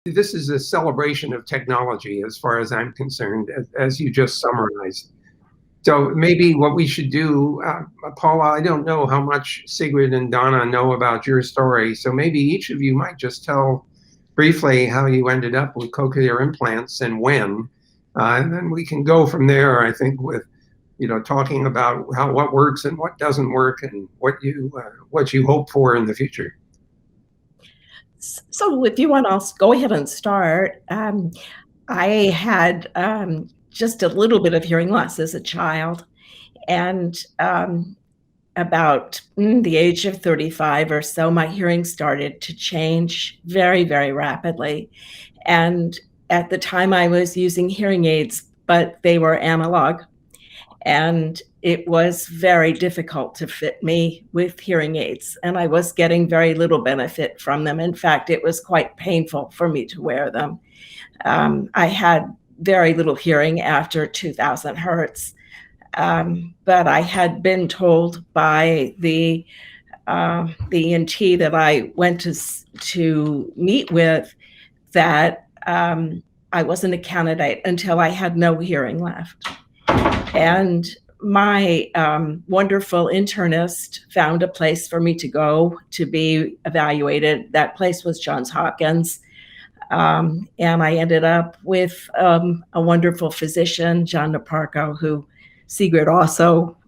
this is a celebration of technology as far as I'm concerned, as you just summarized. So maybe what we should do, Paula, I don't know how much Sigrid and Donna know about your story, so maybe each of you might just tell briefly how you ended up with cochlear implants and when, and then we can go from there, I think, with talking about what works and what doesn't work and what you hope for in the future. So if you want, I'll go ahead and start. I had just a little bit of hearing loss as a child, and about the age of 35 or so, my hearing started to change very, very rapidly. And at the time I was using hearing aids, but they were analog. And it was very difficult to fit me with hearing aids. And I was getting very little benefit from them. In fact, it was quite painful for me to wear them. I had very little hearing after 2000 hertz. But I had been told by the ENT that I went to meet with that I wasn't a candidate until I had no hearing left. And my wonderful internist found a place for me to go to be evaluated. That place was Johns Hopkins. And I ended up with a wonderful physician, John Naparco, who Sigrid also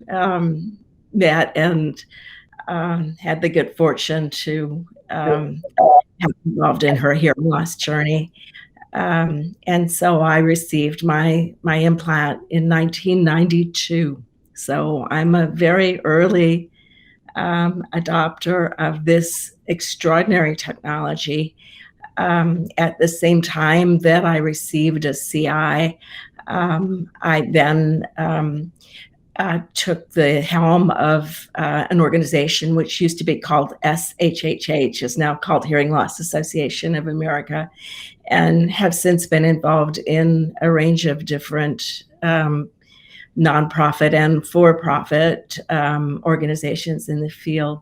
met and had the good fortune to have involved in her hearing loss journey. And so I received my implant in 1992. So I'm a very early adopter of this extraordinary technology. At the same time that I received a CI, I then took the helm of an organization which used to be called SHHH, is now called Hearing Loss Association of America, and have since been involved in a range of different nonprofit and for-profit organizations in the field.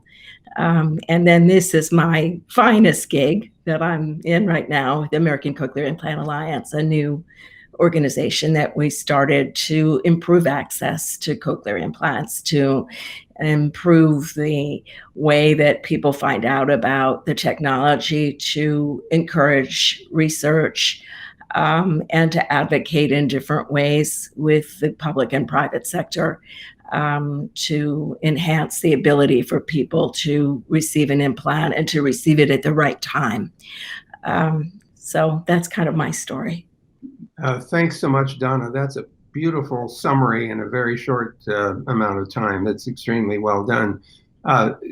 And then this is my finest gig that I'm in right now, the American Cochlear Implant Alliance, a new organization that we started to improve access to cochlear implants, to improve the way that people find out about the technology, to encourage research, and to advocate in different ways with the public and private sector to enhance the ability for people to receive an implant and to receive it at the right time. So that's kind of my story. Thanks so much, Donna. That's a beautiful summary in a very short amount of time. That's extremely well done.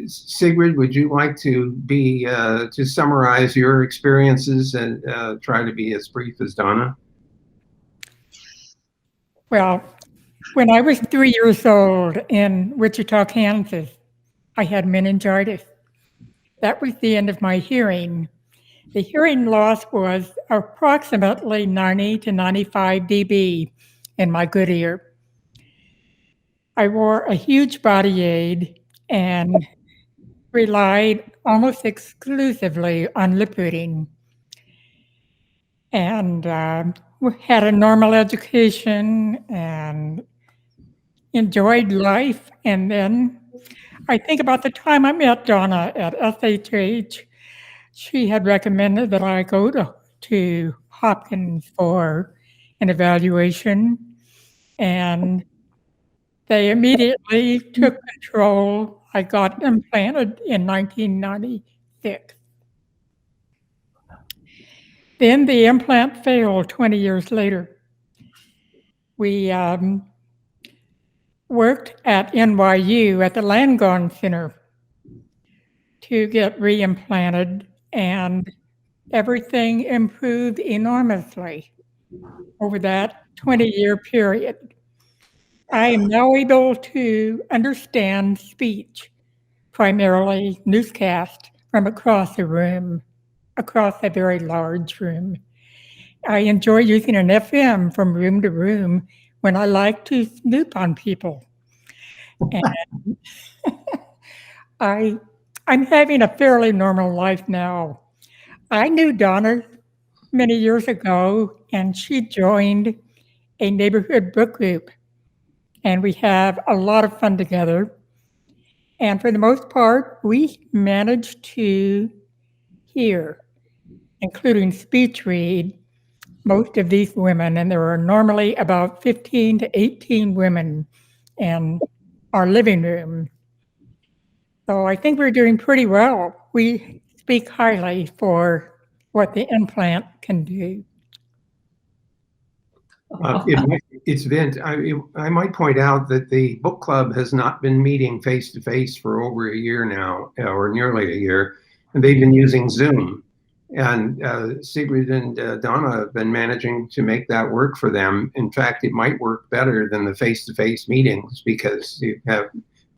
Sigrid, would you like to summarize your experiences and try to be as brief as Donna? Well, when I was 3 years old in Wichita, Kansas, I had meningitis. That was the end of my hearing. The hearing loss was approximately 90 to 95 dB in my good ear. I wore a huge body aid and relied almost exclusively on lip reading, and had a normal education and enjoyed life. And then I think about the time I met Donna at SHH. She had recommended that I go to Hopkins for an evaluation, and they immediately took control. I got implanted in 1996. Then the implant failed 20 years later. We worked at NYU at the Langone Center to get reimplanted, and everything improved enormously over that 20-year period. I am now able to understand speech, primarily newscast from across the room, across a very large room. I enjoy using an FM from room to room when I like to snoop on people. And I'm having a fairly normal life now. I knew Donna many years ago, and she joined a neighborhood book group. And we have a lot of fun together. And for the most part, we managed to hear, including speech read, most of these women. And there are normally about 15 to 18 women in our living room. So I think we're doing pretty well. We speak highly for what the implant can do. It's Vint. I might point out that the book club has not been meeting face to face for over a year now, or nearly a year, and they've been using Zoom. And Sigrid and Donna have been managing to make that work for them. In fact, it might work better than the face to face meetings because you have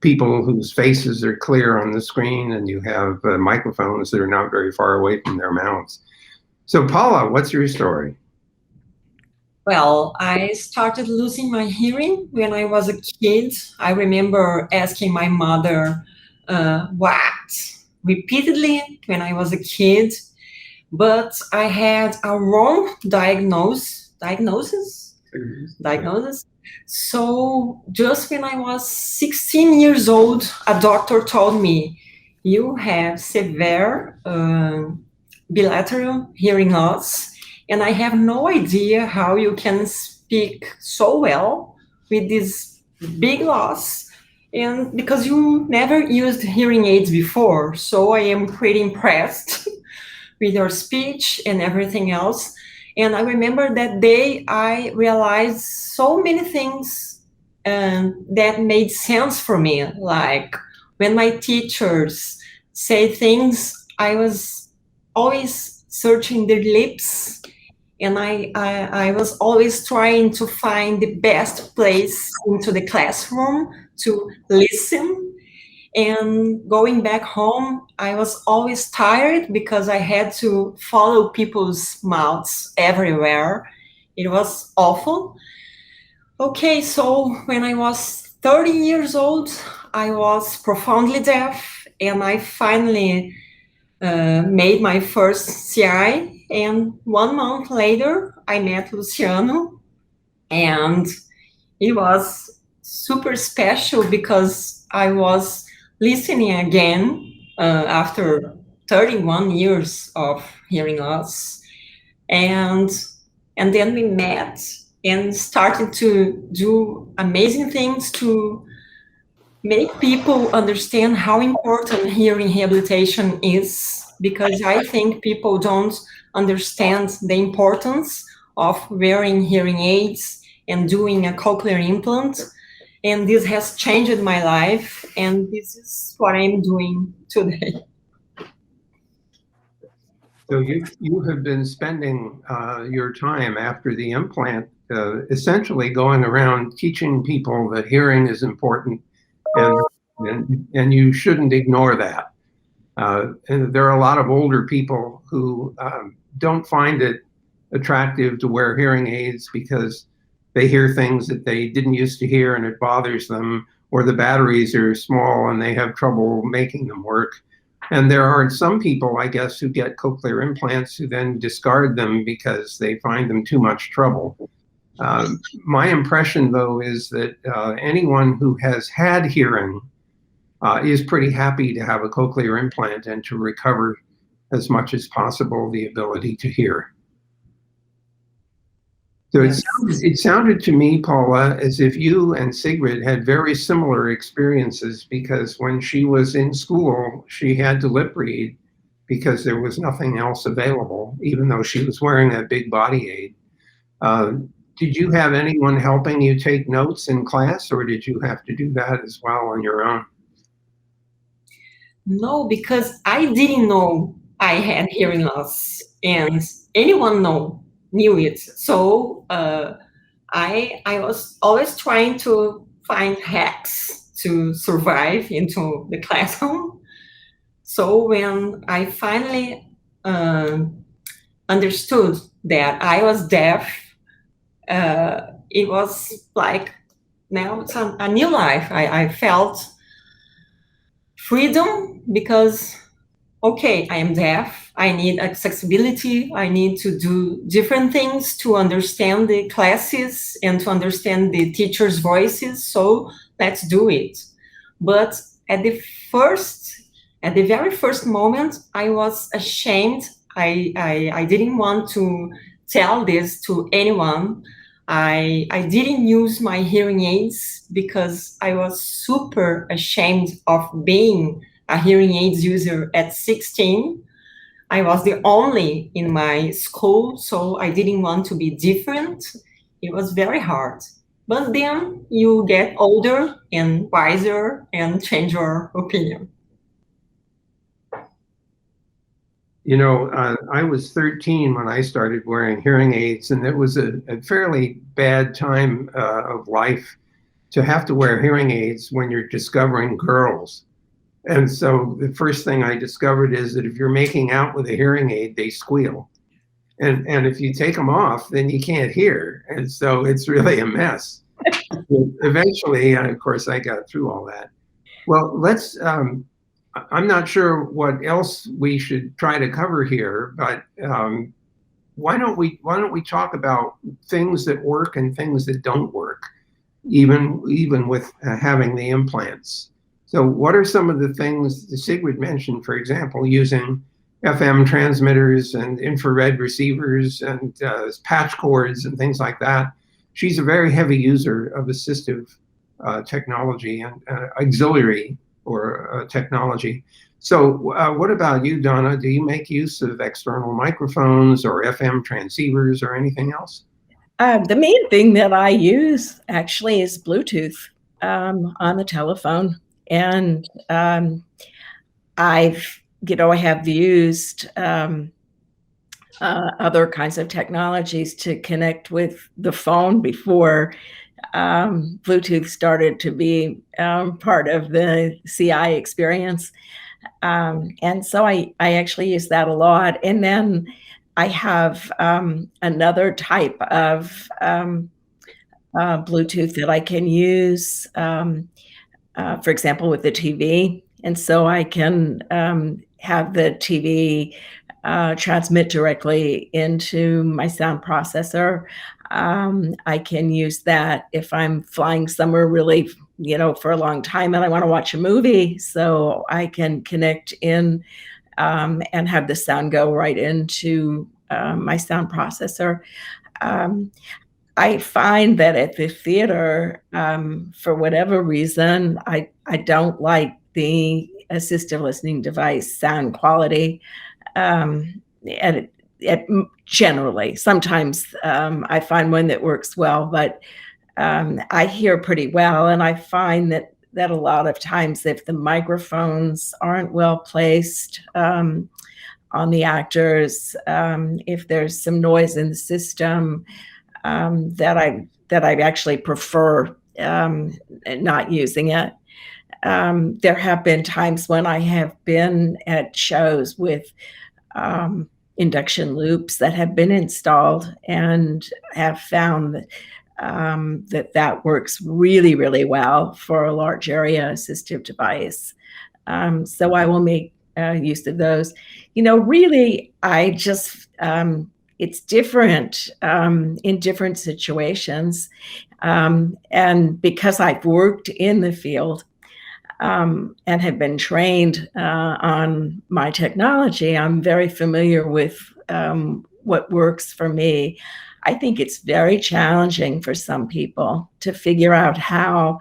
people whose faces are clear on the screen, and you have microphones that are not very far away from their mouths. So, Paula, what's your story? Well, I started losing my hearing when I was a kid. I remember asking my mother what repeatedly when I was a kid, but I had a wrong diagnosis. So just when I was 16 years old, a doctor told me, you have severe bilateral hearing loss, and I have no idea how you can speak so well with this big loss, and because you never used hearing aids before. So I am pretty impressed with your speech and everything else. And I remember that day I realized so many things that made sense for me. Like when my teachers say things, I was always searching their lips, and I was always trying to find the best place into the classroom to listen. And going back home, I was always tired because I had to follow people's mouths everywhere. It was awful. Okay, so when I was 30 years old, I was profoundly deaf, and I finally made my first CI. And 1 month later, I met Luciano, and it was super special because I was listening again after 31 years of hearing loss. And then we met and started to do amazing things to make people understand how important hearing rehabilitation is, because I think people don't understand the importance of wearing hearing aids and doing a cochlear implant. And this has changed my life, and this is what I'm doing today. So you have been spending your time after the implant essentially going around teaching people that hearing is important, and you shouldn't ignore that. And there are a lot of older people who don't find it attractive to wear hearing aids because they hear things that they didn't used to hear and it bothers them, or the batteries are small and they have trouble making them work. And there are some people, I guess, who get cochlear implants who then discard them because they find them too much trouble. My impression, though, is that anyone who has had hearing is pretty happy to have a cochlear implant and to recover as much as possible the ability to hear. So Yes. it sounded to me, Paula, as if you and Sigrid had very similar experiences, because when she was in school, she had to lip read because there was nothing else available, even though she was wearing that big body aid. Did you have anyone helping you take notes in class, or did you have to do that as well on your own? No, because I didn't know I had hearing loss, and anyone knew it. So I was always trying to find hacks to survive into the classroom. So when I finally understood that I was deaf, it was like, now it's a new life. I felt freedom because okay, I am deaf, I need accessibility, I need to do different things to understand the classes and to understand the teachers' voices, so let's do it. But at the very first moment, I was ashamed. I didn't want to tell this to anyone. I didn't use my hearing aids because I was super ashamed of being a hearing aids user at 16. I was the only in my school, so I didn't want to be different. It was very hard. But then you get older and wiser and change your opinion. You know, I was 13 when I started wearing hearing aids, and it was a fairly bad time of life to have to wear hearing aids when you're discovering girls. And so the first thing I discovered is that if you're making out with a hearing aid, they squeal. And if you take them off, then you can't hear. And so it's really a mess. Eventually, of course, I got through all that. Well, I'm not sure what else we should try to cover here, but why don't we talk about things that work and things that don't work, even with having the implants. So what are some of the things that Sigrid mentioned, for example, using FM transmitters and infrared receivers and patch cords and things like that? She's a very heavy user of assistive technology and auxiliary or technology. So what about you, Donna? Do you make use of external microphones or FM transceivers or anything else? The main thing that I use actually is Bluetooth on the telephone. And I have used other kinds of technologies to connect with the phone before Bluetooth started to be part of the CI experience. And so I actually use that a lot. And then I have another type of Bluetooth that I can use, for example, with the TV. And so I can have the TV transmit directly into my sound processor. I can use that if I'm flying somewhere really, for a long time and I want to watch a movie. So I can connect in and have the sound go right into my sound processor. I find that at the theater, for whatever reason, I don't like the assistive listening device sound quality. And generally, sometimes I find one that works well, but I hear pretty well. And I find that a lot of times if the microphones aren't well placed on the actors, if there's some noise in the system, that I actually prefer not using it. There have been times when I have been at shows with induction loops that have been installed and have found that works really, really well for a large area assistive device. So I will make use of those. Really, I just it's different in different situations. And because I've worked in the field and have been trained on my technology, I'm very familiar with what works for me. I think it's very challenging for some people to figure out how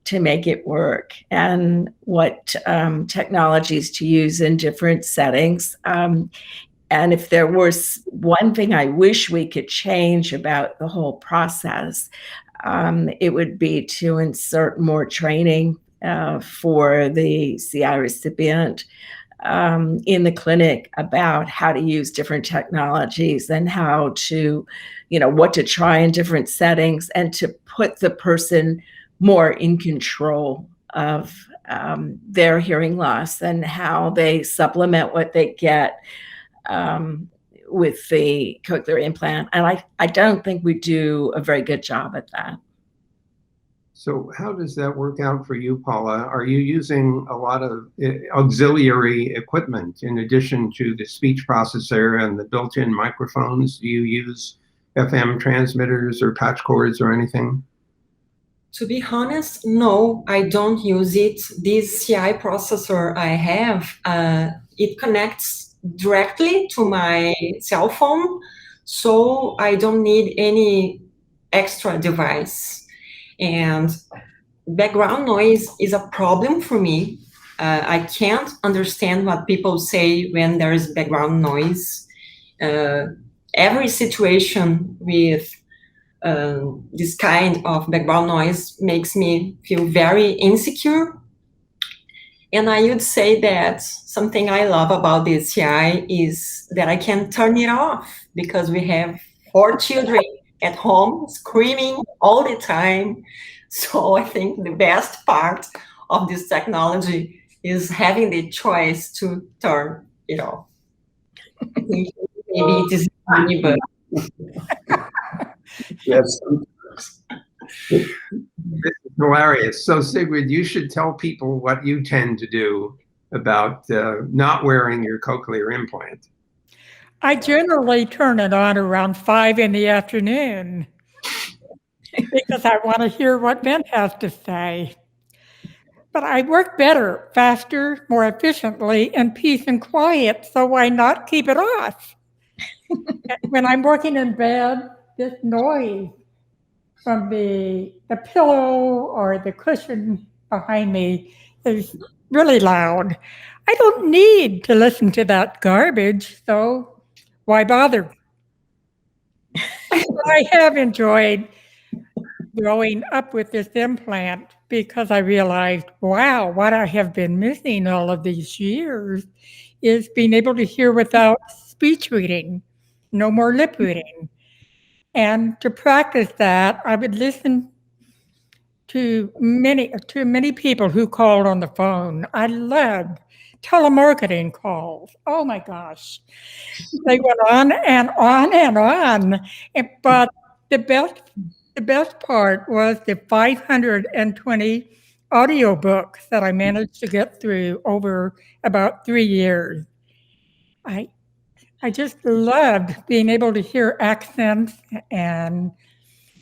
to make it work and what technologies to use in different settings. And if there was one thing I wish we could change about the whole process, it would be to insert more training for the CI recipient in the clinic about how to use different technologies and how to, what to try in different settings, and to put the person more in control of their hearing loss and how they supplement what they get with the cochlear implant. And I don't think we do a very good job at that. So how does that work out for you, Paula? Are you using a lot of auxiliary equipment in addition to the speech processor and the built-in microphones? Do you use FM transmitters or patch cords or anything? To be honest, no, I don't use it. This CI processor I have, it connects directly to my cell phone, so I don't need any extra device. And background noise is a problem for me. I can't understand what people say when there is background noise. Every situation with this kind of background noise makes me feel very insecure. And I would say that something I love about this CI is that I can turn it off because we have 4 children at home screaming all the time. So I think the best part of this technology is having the choice to turn it off. Maybe it is me, but Yes. This is hilarious. So Sigrid, you should tell people what you tend to do about not wearing your cochlear implant. I generally turn it on around 5 in the afternoon because I want to hear what Ben has to say. But I work better, faster, more efficiently in peace and quiet, so why not keep it off? When I'm working in bed, this noise from the pillow or the cushion behind me is really loud. I don't need to listen to that garbage, so why bother? I have enjoyed growing up with this implant because I realized, wow, what I have been missing all of these years is being able to hear without speech reading, no more lip reading. And to practice that, I would listen to many people who called on the phone. I loved telemarketing calls. Oh my gosh. They went on and on and on. But the best part was the 520 audiobooks that I managed to get through over about 3 years. I just loved being able to hear accents and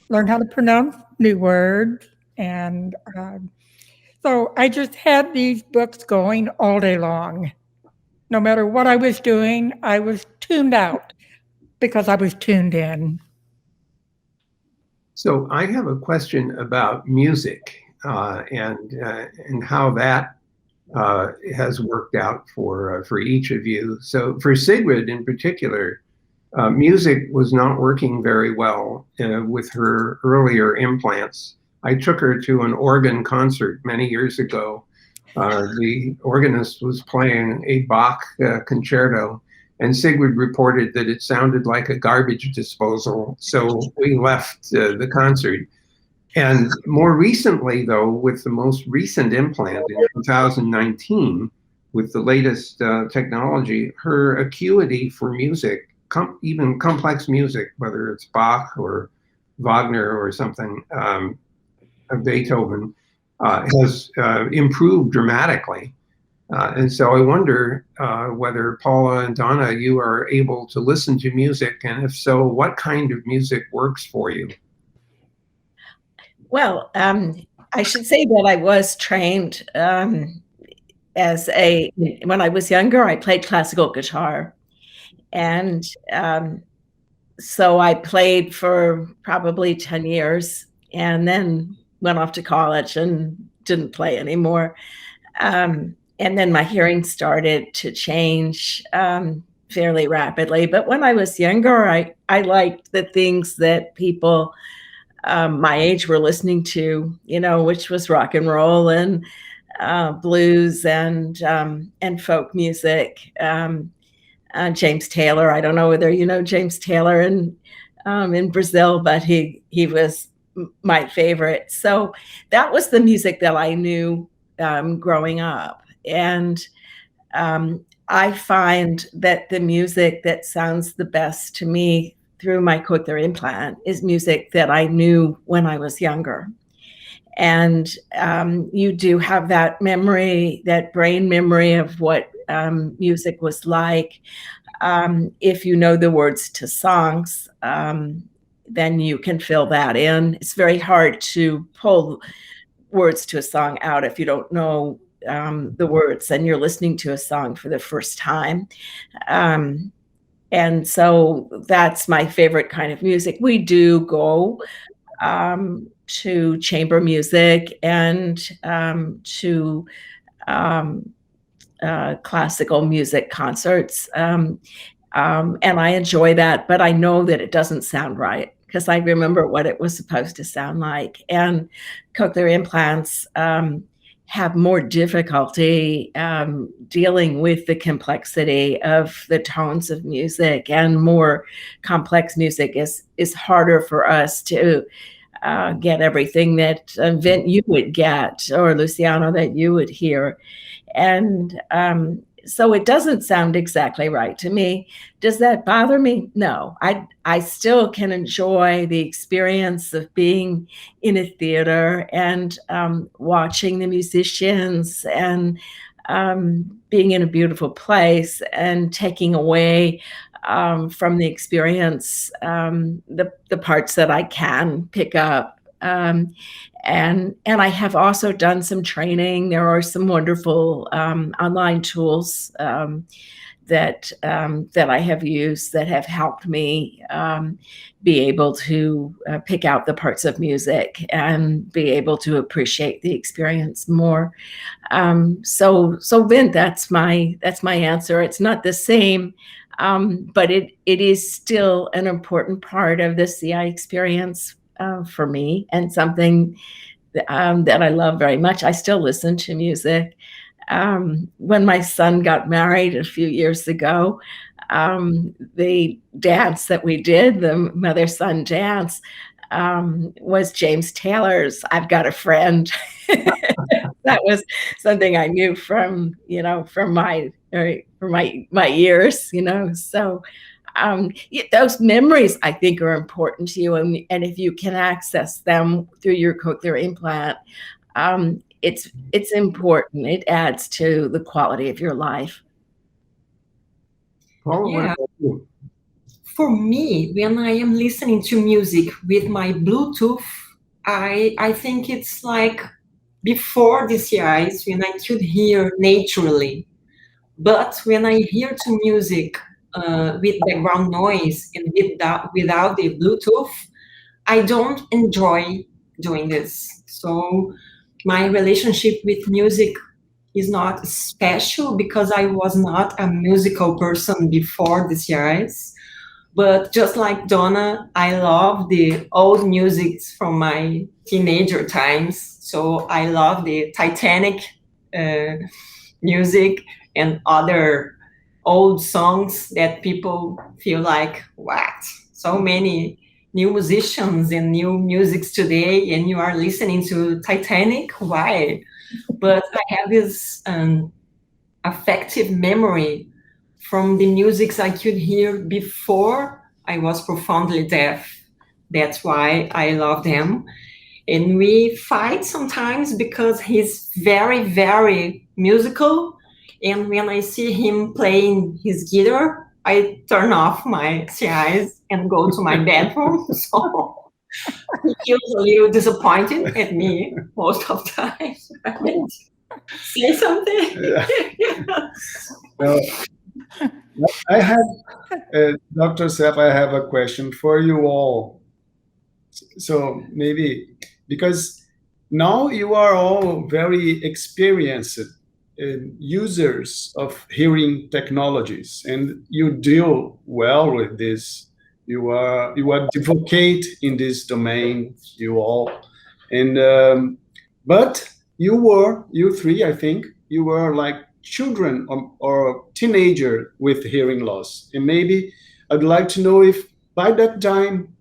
learn how to pronounce new words. And so I just had these books going all day long. No matter what I was doing, I was tuned out because I was tuned in. So I have a question about music and how that has worked out for each of you. So for Sigrid in particular, music was not working very well with her earlier implants. I took her to an organ concert many years ago. The organist was playing a Bach concerto, and Sigrid reported that it sounded like a garbage disposal. So we left the concert. And more recently, though, with the most recent implant in 2019, with the latest technology, her acuity for music, even complex music, whether it's Bach or Wagner or something, Beethoven, has improved dramatically. And so I wonder whether Paula and Donna, you are able to listen to music, and if so, what kind of music works for you? Well, I should say that I was trained when I was younger, I played classical guitar. And so I played for probably 10 years and then went off to college and didn't play anymore. And then my hearing started to change fairly rapidly. But when I was younger, I liked the things that people my age were listening to, which was rock and roll and blues and folk music. James Taylor. I don't know whether you know James Taylor in Brazil, but he was my favorite. So that was the music that I knew growing up. And I find that the music that sounds the best to me through my cochlear implant is music that I knew when I was younger. and you do have that memory, that brain memory of what music was like. If you know the words to songs, then you can fill that in. It's very hard to pull words to a song out if you don't know the words and you're listening to a song for the first time. And so that's my favorite kind of music. We do go to chamber music and to classical music concerts. And I enjoy that, but I know that it doesn't sound right because I remember what it was supposed to sound like. And cochlear implants have more difficulty dealing with the complexity of the tones of music, and more complex music is harder for us to get everything that Vint you would get, or Luciano that you would hear. And so it doesn't sound exactly right to me. Does that bother me? No, I still can enjoy the experience of being in a theater and watching the musicians and being in a beautiful place and taking away from the experience the parts that I can pick up. And I have also done some training. There are some wonderful online tools that I have used that have helped me be able to pick out the parts of music and be able to appreciate the experience more. So Vint, that's my answer. It's not the same, but it is still an important part of the CI experience for me, and something that I love very much. I still listen to music. When my son got married a few years ago, the dance that we did, the mother-son dance, was James Taylor's "I've Got a Friend." That was something I knew from my years, So those memories, I think, are important to you, and if you can access them through your cochlear implant, it's important. It adds to the quality of your life. Paula, what Yeah. about you? For me, when I am listening to music with my Bluetooth, I think it's like before the CIs, when I could hear naturally. But when I hear to music with background noise and without the Bluetooth, I don't enjoy doing this. So my relationship with music is not special because I was not a musical person before the CIs. But just like Donna, I love the old music from my teenager times. So I love the Titanic music and other old songs that people feel like, what? So many new musicians and new musics today, and you are listening to Titanic? Why? But I have this affective memory from the musics I could hear before I was profoundly deaf. That's why I love them. And we fight sometimes because he's very, very musical. And when I see him playing his guitar, I turn off my CIs and go to my bedroom. So he feels a little disappointed at me most of the time. Right? Say something. Yeah. Well, I have, Dr. Sepp, I have a question for you all. So maybe because now you are all very experienced users of hearing technologies, and you deal well with this. You are advocate in this domain. You all, and but you three, I think, you were like children or teenager with hearing loss, and maybe I'd like to know if by that time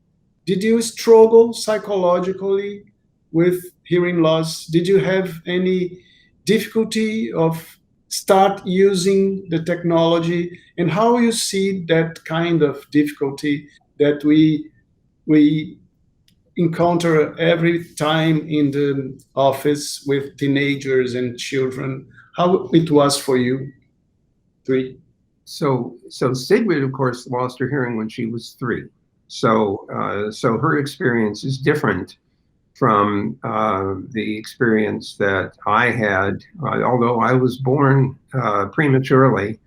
did you struggle psychologically with hearing loss? Did you have any difficulty of start using the technology, and how you see that kind of difficulty that we encounter every time in the office with teenagers and children. How it was for you? Three. So Sigrid, of course, lost her hearing when she was 3. So her experience is different from the experience that I had. Although I was born prematurely,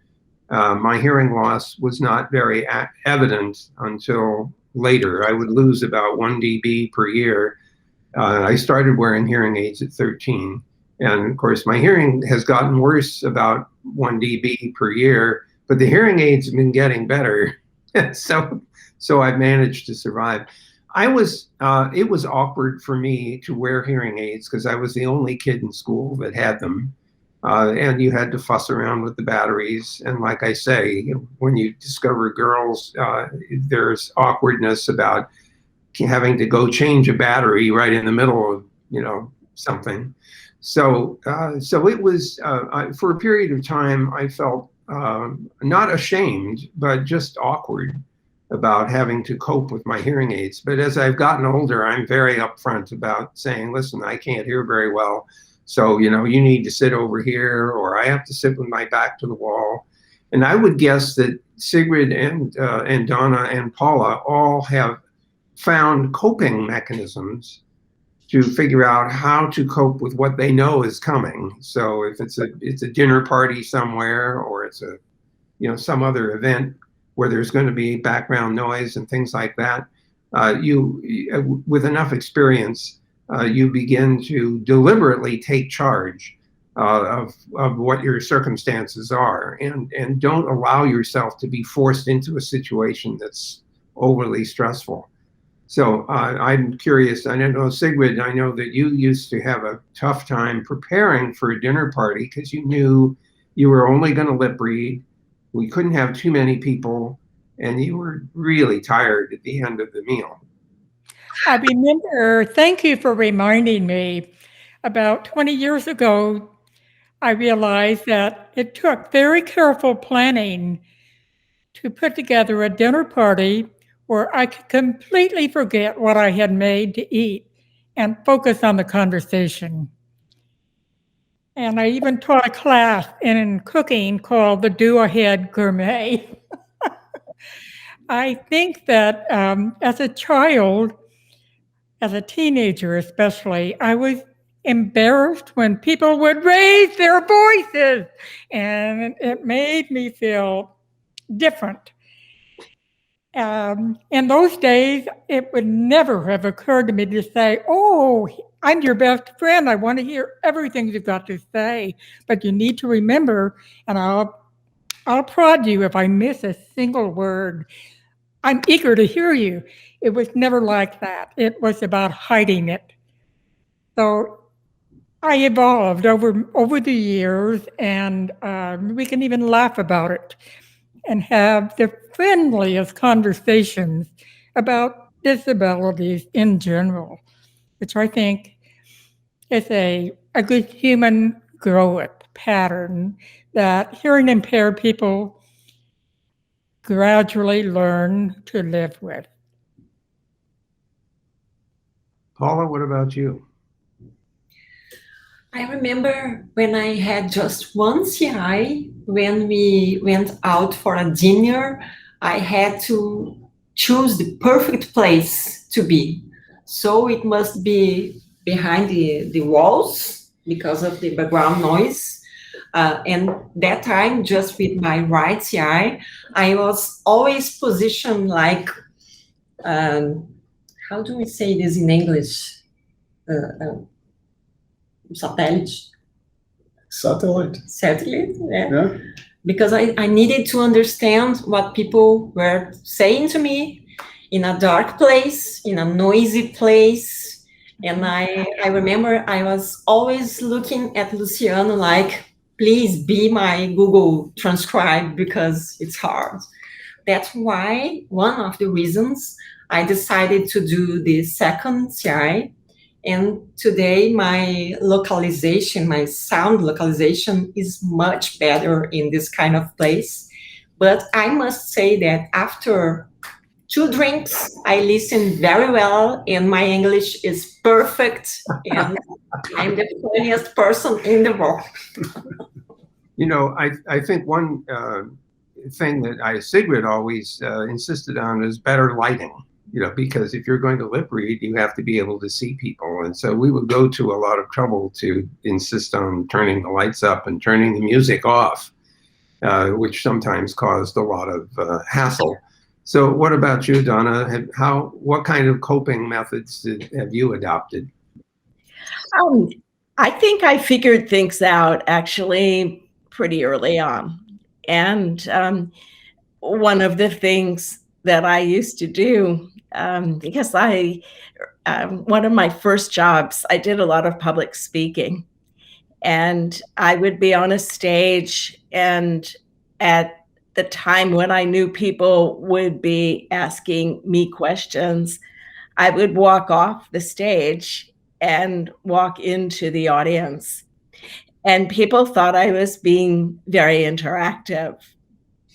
my hearing loss was not very evident until later. I would lose about 1 dB per year. I started wearing hearing aids at 13. And of course, my hearing has gotten worse about 1 dB per year, but the hearing aids have been getting better. so I've managed to survive. It was awkward for me to wear hearing aids because I was the only kid in school that had them. And you had to fuss around with the batteries. And like I say, when you discover girls, there's awkwardness about having to go change a battery right in the middle of, something. So it was, for a period of time, I felt not ashamed, but just awkward about having to cope with my hearing aids. But as I've gotten older, I'm very upfront about saying, listen, I can't hear very well. So, you need to sit over here, or I have to sit with my back to the wall. And I would guess that Sigrid and Donna and Paula all have found coping mechanisms to figure out how to cope with what they know is coming. So if it's a dinner party somewhere, or it's some other event where there's going to be background noise and things like that, you with enough experience, you begin to deliberately take charge of what your circumstances are, and don't allow yourself to be forced into a situation that's overly stressful. So I'm curious, I don't know, Sigrid, I know that you used to have a tough time preparing for a dinner party because you knew you were only going to lip read. We couldn't have too many people, and you were really tired at the end of the meal. I remember, thank you for reminding me, about 20 years ago, I realized that it took very careful planning to put together a dinner party where I could completely forget what I had made to eat and focus on the conversation. And I even taught a class in cooking called the Do Ahead Gourmet. I think that as a child, as a teenager especially, I was embarrassed when people would raise their voices, and it made me feel different. In those days, it would never have occurred to me to say, oh, I'm your best friend. I want to hear everything you've got to say. But you need to remember, and I'll prod you if I miss a single word. I'm eager to hear you. It was never like that. It was about hiding it. So I evolved over the years, and we can even laugh about it and have the friendliest conversations about disabilities in general, which I think is a good human growth pattern that hearing impaired people gradually learn to live with. Paula, what about you? I remember when I had just one CI, when we went out for a dinner, I had to choose the perfect place to be. So it must be behind the walls because of the background noise. And that time, just with my right CI, I was always positioned like, how do we say this in English? Satellite, yeah. Because I needed to understand what people were saying to me in a dark place, in a noisy place. And I remember I was always looking at Luciano like, please be my Google transcribe, because it's hard. That's why one of the reasons I decided to do the second CI. And today my localization, my sound localization is much better in this kind of place. But I must say that after 2 drinks, I listen very well, and my English is perfect, and I'm the funniest person in the world. You know, I think one thing that Sigrid always insisted on is better lighting. You know, because if you're going to lip read, you have to be able to see people. And so we would go to a lot of trouble to insist on turning the lights up and turning the music off, which sometimes caused a lot of hassle. So what about you, Donna? What kind of coping methods have you adopted? I think I figured things out actually pretty early on. And one of the things that I used to do, because one of my first jobs, I did a lot of public speaking. And I would be on a stage, and at the time when I knew people would be asking me questions, I would walk off the stage and walk into the audience. And people thought I was being very interactive.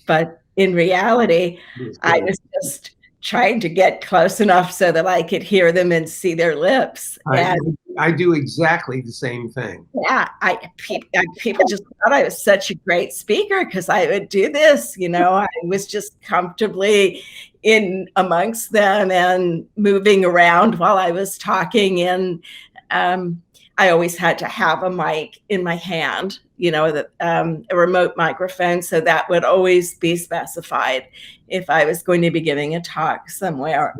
But in reality, I was just trying to get close enough so that I could hear them and see their lips. I do exactly the same thing. Yeah, people just thought I was such a great speaker because I would do this. You know, I was just comfortably in amongst them and moving around while I was talking. And I always had to have a mic in my hand, you know, a remote microphone. So that would always be specified if I was going to be giving a talk somewhere.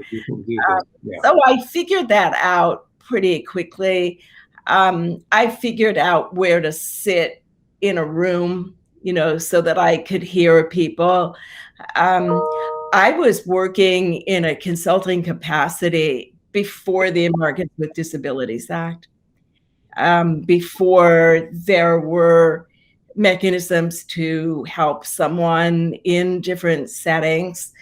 So I figured that out pretty quickly. I figured out where to sit in a room, you know, so that I could hear people. I was working in a consulting capacity before the Americans with Disabilities Act. Before there were mechanisms to help someone in different settings.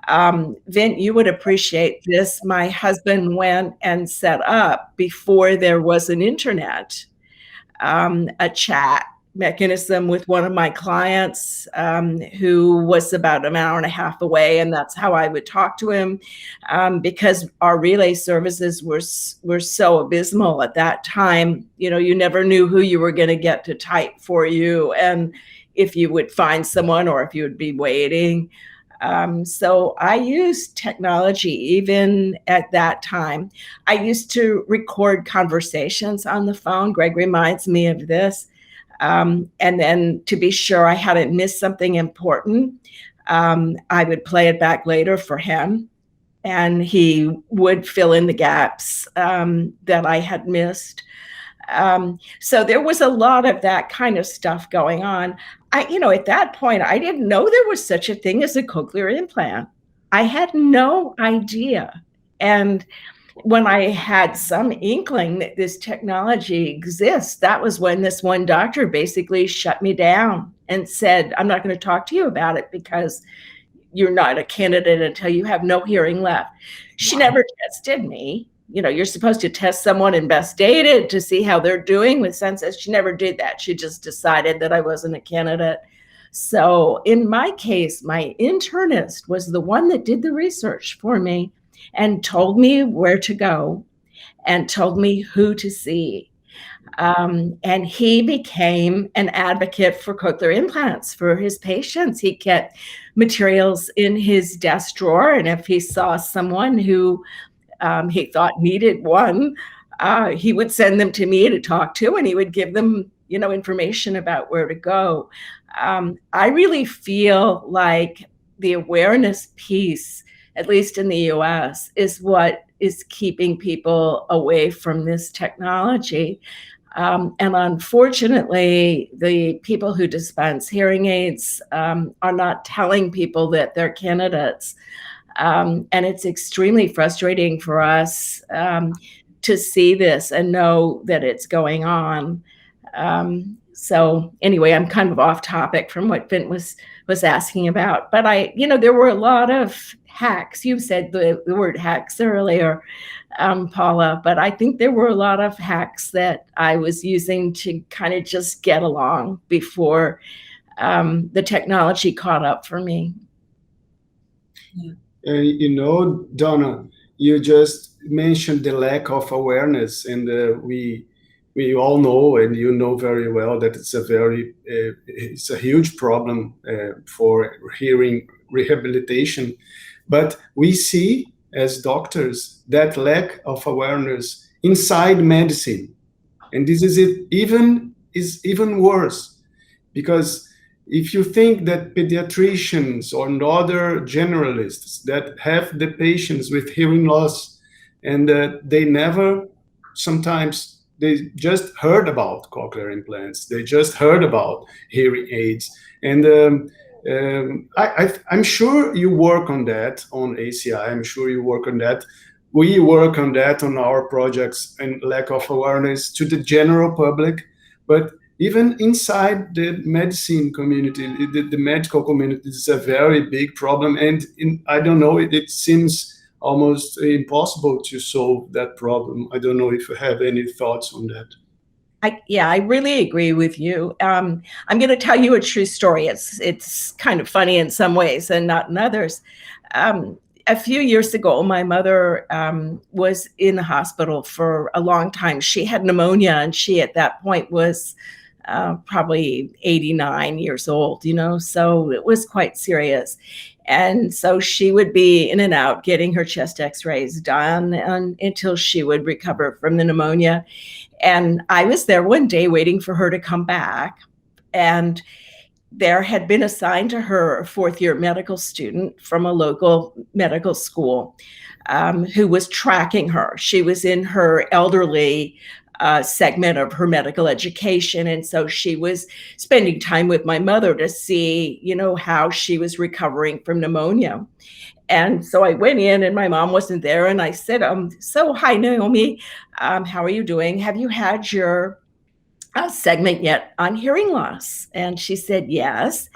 Vint, you would appreciate this. My husband went and set up, before there was an internet, a chat mechanism with one of my clients who was about an hour and a half away. And that's how I would talk to him because our relay services were so abysmal at that time. You know, you never knew who you were going to get to type for you and if you would find someone or if you would be waiting. So I used technology even at that time. I used to record conversations on the phone. Greg reminds me of this. And then to be sure I hadn't missed something important, I would play it back later for him, and he would fill in the gaps that I had missed. So there was a lot of that kind of stuff going on. At that point, I didn't know there was such a thing as a cochlear implant. I had no idea. And when I had some inkling that this technology exists, that was when this one doctor basically shut me down and said, I'm not going to talk to you about it because you're not a candidate until you have no hearing left. She never tested me. You know, you're supposed to test someone in best data to see how they're doing with senses. She never did that. She just decided that I wasn't a candidate. So in my case, my internist was the one that did the research for me and told me where to go and told me who to see. And he became an advocate for cochlear implants for his patients. He kept materials in his desk drawer, and if he saw someone who he thought needed one, he would send them to me to talk to, and he would give them, information about where to go. I really feel like the awareness piece, at least in the US, is what is keeping people away from this technology. And unfortunately, the people who dispense hearing aids are not telling people that they're candidates. And it's extremely frustrating for us to see this and know that it's going on. So anyway, I'm kind of off topic from what Vint was asking about. But there were a lot of hacks. You said the word hacks earlier, Paula, but I think there were a lot of hacks that I was using to kind of just get along before the technology caught up for me. Donna, you just mentioned the lack of awareness, and we all know, and you know very well, that it's a huge problem for hearing rehabilitation. But we see as doctors that lack of awareness inside medicine, and this is even worse, because if you think that pediatricians or other generalists that have the patients with hearing loss, and they never, sometimes they just heard about cochlear implants, they just heard about hearing aids, and I'm sure you work on that on ACI. I'm sure you work on that. We work on that on our projects, and lack of awareness to the general public, but even inside the medicine community, the medical community, is a very big problem. And I don't know, it seems almost impossible to solve that problem. I don't know if you have any thoughts on that. I really agree with you. I'm going to tell you a true story. It's kind of funny in some ways and not in others. A few years ago, my mother was in the hospital for a long time. She had pneumonia, and she at that point was probably 89 years old, so it was quite serious. And so she would be in and out getting her chest x-rays done until she would recover from the pneumonia. And I was there one day waiting for her to come back. And there had been assigned to her a fourth-year medical student from a local medical school who was tracking her. She was in her elderly segment of her medical education. And so she was spending time with my mother to see, how she was recovering from pneumonia. And so I went in, and my mom wasn't there. And I said, so hi, Naomi, how are you doing? Have you had your segment yet on hearing loss? And she said, yes.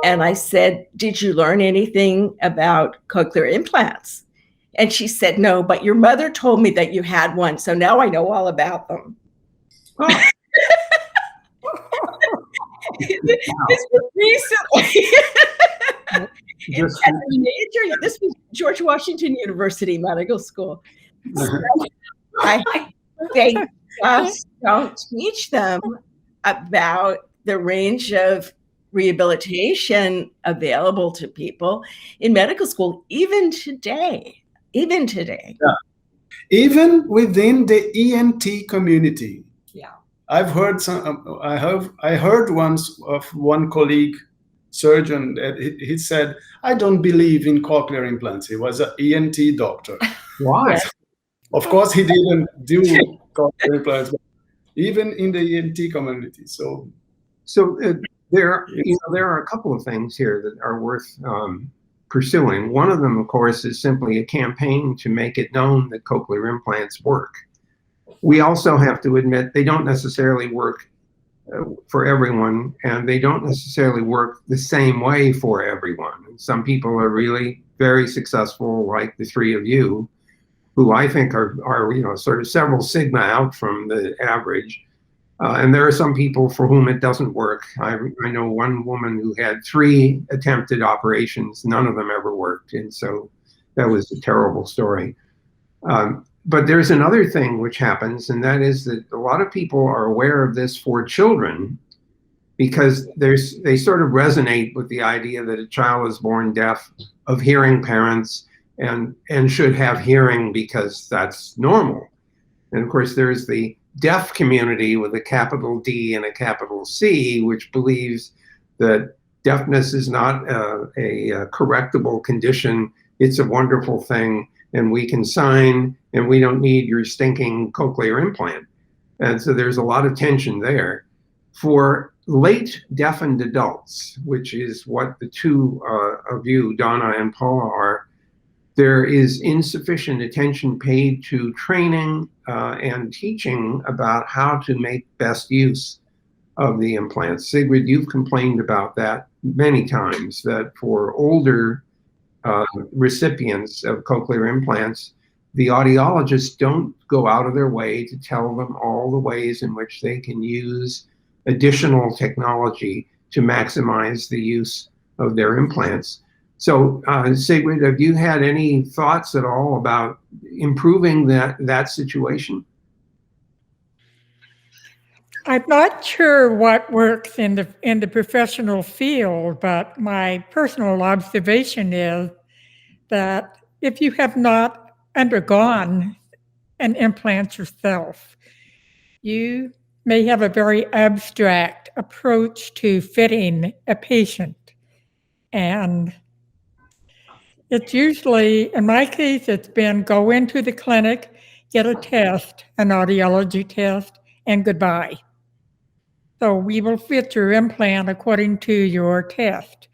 And I said, did you learn anything about cochlear implants? And she said, no, but your mother told me that you had one, so now I know all about them. Oh. This was recently. This was George Washington University Medical School. So they just don't teach them about the range of rehabilitation available to people in medical school, even today. Yeah. Even within the ENT community. Yeah. I heard once of one colleague surgeon that he said, I don't believe in cochlear implants. He was an ENT doctor. Why? Of course, he didn't do cochlear implants, but even in the ENT community. So there are a couple of things here that are worth pursuing. One of them, of course, is simply a campaign to make it known that cochlear implants work. We also have to admit they don't necessarily work for everyone, and they don't necessarily work the same way for everyone. And some people are really very successful, like the three of you, who I think are sort of several sigma out from the average. And there are some people for whom it doesn't work. I know one woman who had 3 attempted operations, none of them ever worked. And so that was a terrible story. But there's another thing which happens, and that is that a lot of people are aware of this for children because they sort of resonate with the idea that a child is born deaf, of hearing parents, and should have hearing because that's normal. And of course, there's the deaf community with a capital D and a capital C, which believes that deafness is not a correctable condition. It's a wonderful thing, and we can sign, and we don't need your stinking cochlear implant. And so there's a lot of tension there. For late deafened adults, which is what the two of you, Donna and Paula, are, there is insufficient attention paid to training and teaching about how to make best use of the implants. Sigrid, you've complained about that many times, that for older recipients of cochlear implants, the audiologists don't go out of their way to tell them all the ways in which they can use additional technology to maximize the use of their implants. So, Sigrid, have you had any thoughts at all about improving that situation? I'm not sure what works in the professional field, but my personal observation is that if you have not undergone an implant yourself, you may have a very abstract approach to fitting a patient. And it's usually, in my case, it's been go into the clinic, get a test, an audiology test, and goodbye. So we will fit your implant according to your test.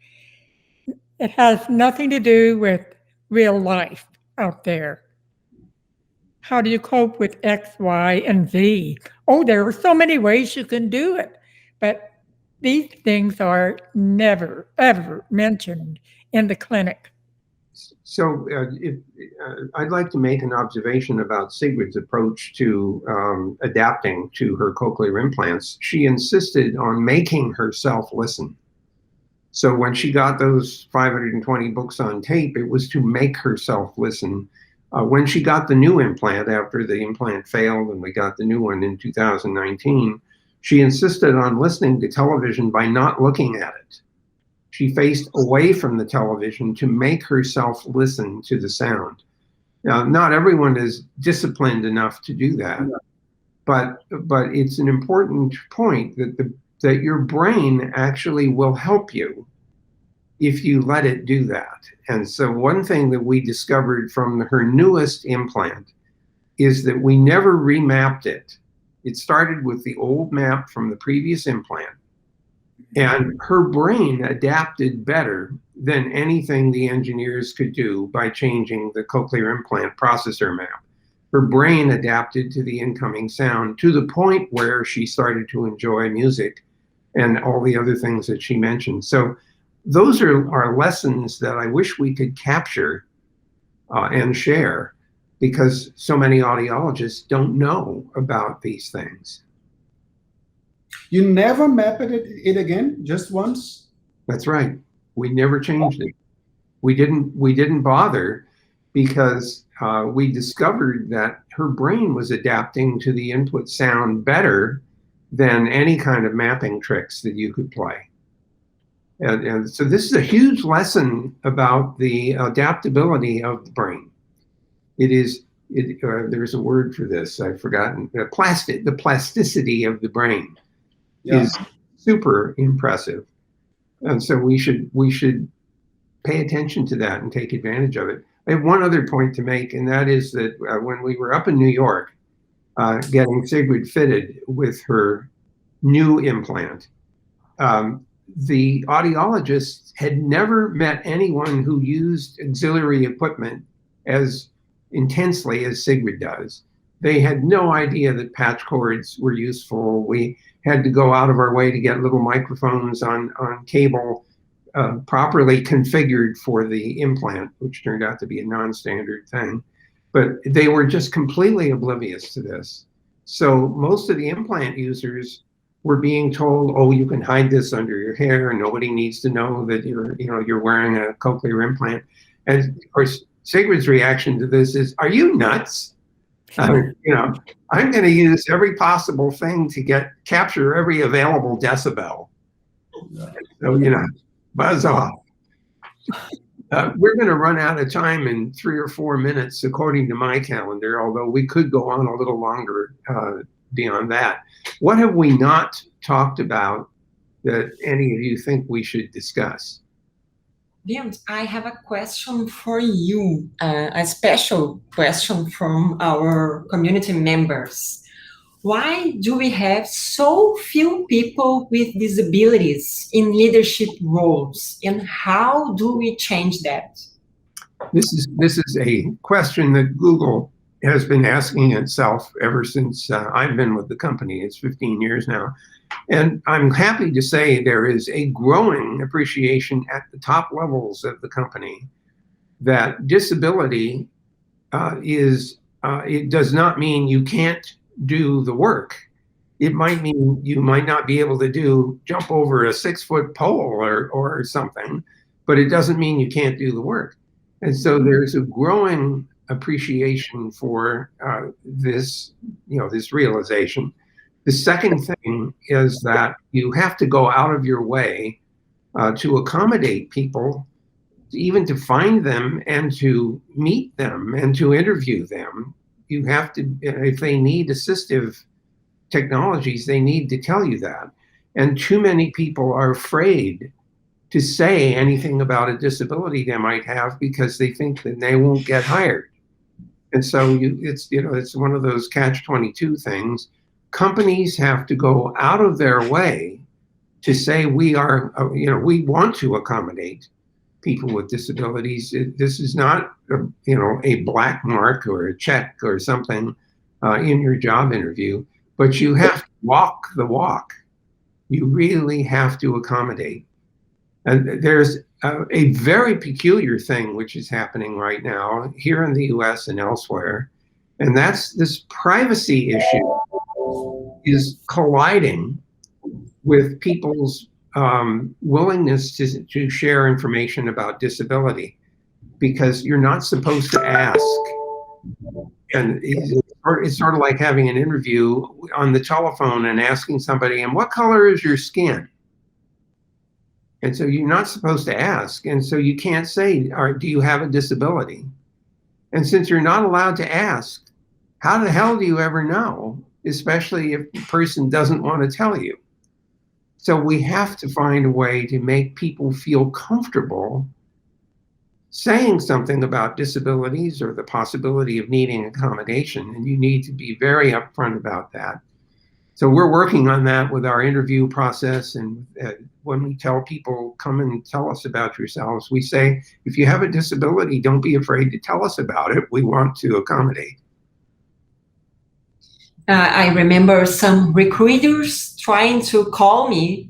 It has nothing to do with real life out there. How do you cope with X, Y, and Z? Oh, there are so many ways you can do it. But these things are never, ever mentioned in the clinic. So I'd like to make an observation about Sigrid's approach to adapting to her cochlear implants. She insisted on making herself listen. So when she got those 520 books on tape, it was to make herself listen. When she got the new implant, after the implant failed and we got the new one in 2019, she insisted on listening to television by not looking at it. She faced away from the television to make herself listen to the sound. Now, not everyone is disciplined enough to do that, but it's an important point that your brain actually will help you if you let it do that. And so one thing that we discovered from her newest implant is that we never remapped it. It started with the old map from the previous implant. And her brain adapted better than anything the engineers could do by changing the cochlear implant processor map. Her brain adapted to the incoming sound to the point where she started to enjoy music and all the other things that she mentioned. So those are lessons that I wish we could capture and share, because so many audiologists don't know about these things. You never mapped it again, just once? That's right. We never changed it. We didn't bother because we discovered that her brain was adapting to the input sound better than any kind of mapping tricks that you could play. And so this is a huge lesson about the adaptability of the brain. There's a word for this, I've forgotten. The plasticity of the brain is super impressive. And so we should pay attention to that and take advantage of it. I have one other point to make, and that is that when we were up in New York, getting Sigrid fitted with her new implant, the audiologists had never met anyone who used auxiliary equipment as intensely as Sigrid does. They had no idea that patch cords were useful. We had to go out of our way to get little microphones on cable properly configured for the implant, which turned out to be a non-standard thing. But they were just completely oblivious to this. So most of the implant users were being told, oh, you can hide this under your hair and nobody needs to know that you're wearing a cochlear implant. And of course, Sigrid's reaction to this is, are you nuts? I'm going to use every possible thing to capture every available decibel. So, buzz off. We're going to run out of time in 3 or 4 minutes, according to my calendar, although we could go on a little longer beyond that. What have we not talked about that any of you think we should discuss? Vince, I have a question for you, a special question from our community members. Why do we have so few people with disabilities in leadership roles, and how do we change that? This is a question that Google has been asking itself ever since I've been with the company. It's 15 years now. And I'm happy to say there is a growing appreciation at the top levels of the company that disability it does not mean you can't do the work. It might mean you might not be able to jump over a 6-foot pole or something, but it doesn't mean you can't do the work. And so there's a growing appreciation for this, this realization. The second thing is that you have to go out of your way to accommodate people, even to find them and to meet them and to interview them. You have to, if they need assistive technologies, they need to tell you that. And too many people are afraid to say anything about a disability they might have because they think that they won't get hired. And so it's one of those catch-22 things. Companies have to go out of their way to say we want to accommodate people with disabilities. This is not a black mark or a check or something in your job interview, but you have to walk the walk. You really have to accommodate. And there's a very peculiar thing which is happening right now here in the US and elsewhere, and that's this privacy issue is colliding with people's willingness to share information about disability, because you're not supposed to ask. And it's sort of like having an interview on the telephone and asking somebody, and what color is your skin? And so you're not supposed to ask. And so you can't say, do you have a disability? And since you're not allowed to ask, how the hell do you ever know, especially if the person doesn't want to tell you? So we have to find a way to make people feel comfortable saying something about disabilities or the possibility of needing accommodation. And you need to be very upfront about that. So we're working on that with our interview process. And when we tell people, come and tell us about yourselves, we say, if you have a disability, don't be afraid to tell us about it. We want to accommodate. I remember some recruiters trying to call me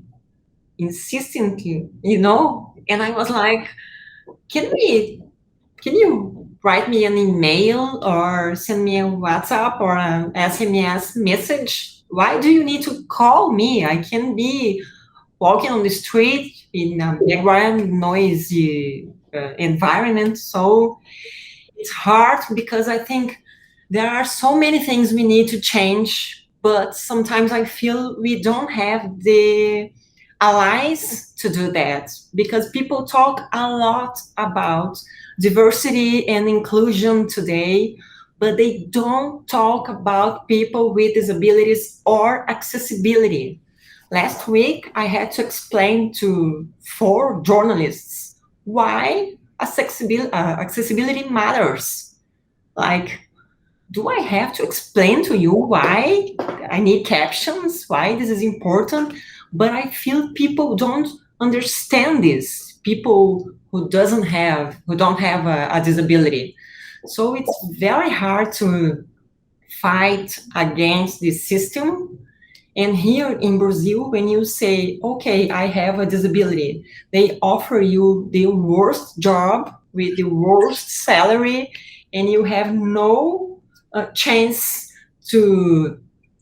insistently, and I was like, can you write me an email or send me a WhatsApp or an SMS message? Why do you need to call me? I can be walking on the street in a background noisy environment. So it's hard because I think there are so many things we need to change, but sometimes I feel we don't have the allies to do that, because people talk a lot about diversity and inclusion today, but they don't talk about people with disabilities or accessibility. Last week, I had to explain to 4 journalists why accessibility matters. Like, do I have to explain to you why I need captions, why this is important? But I feel people don't understand this, people who don't have a disability. So it's very hard to fight against this system. And here in Brazil, when you say, okay, I have a disability, they offer you the worst job with the worst salary, and you have no chance to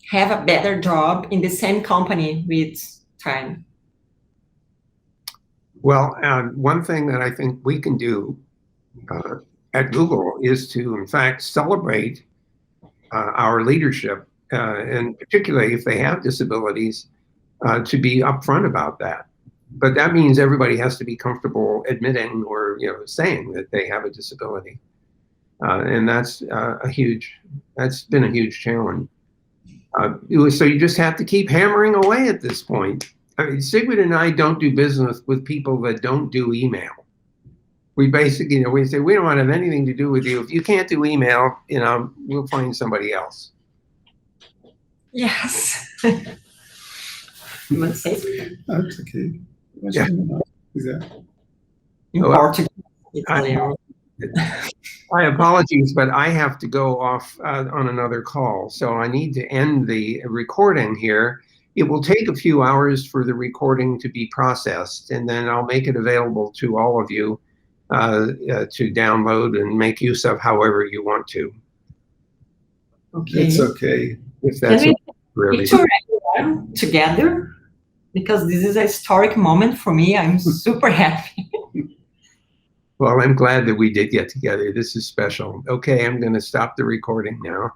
have a better job in the same company with time. Well, one thing that I think we can do at Google is to, in fact, celebrate our leadership, and particularly if they have disabilities, to be upfront about that. But that means everybody has to be comfortable admitting or saying that they have a disability, and that's been a huge challenge. So you just have to keep hammering away at this point. I mean, Sigrid and I don't do business with people that don't do email. We basically, we say, we don't want to have anything to do with you. If you can't do email, we'll find somebody else. Yes. You want to say? That's okay. Yeah. In Portuguese. I apologize, but I have to go off on another call. So I need to end the recording here. It will take a few hours for the recording to be processed, and then I'll make it available to all of you to download and make use of however you want to. Okay. It's okay. If that's Can for we picture everyone together? Because this is a historic moment for me. I'm super happy. Well, I'm glad that we did get together. This is special. Okay, I'm going to stop the recording now.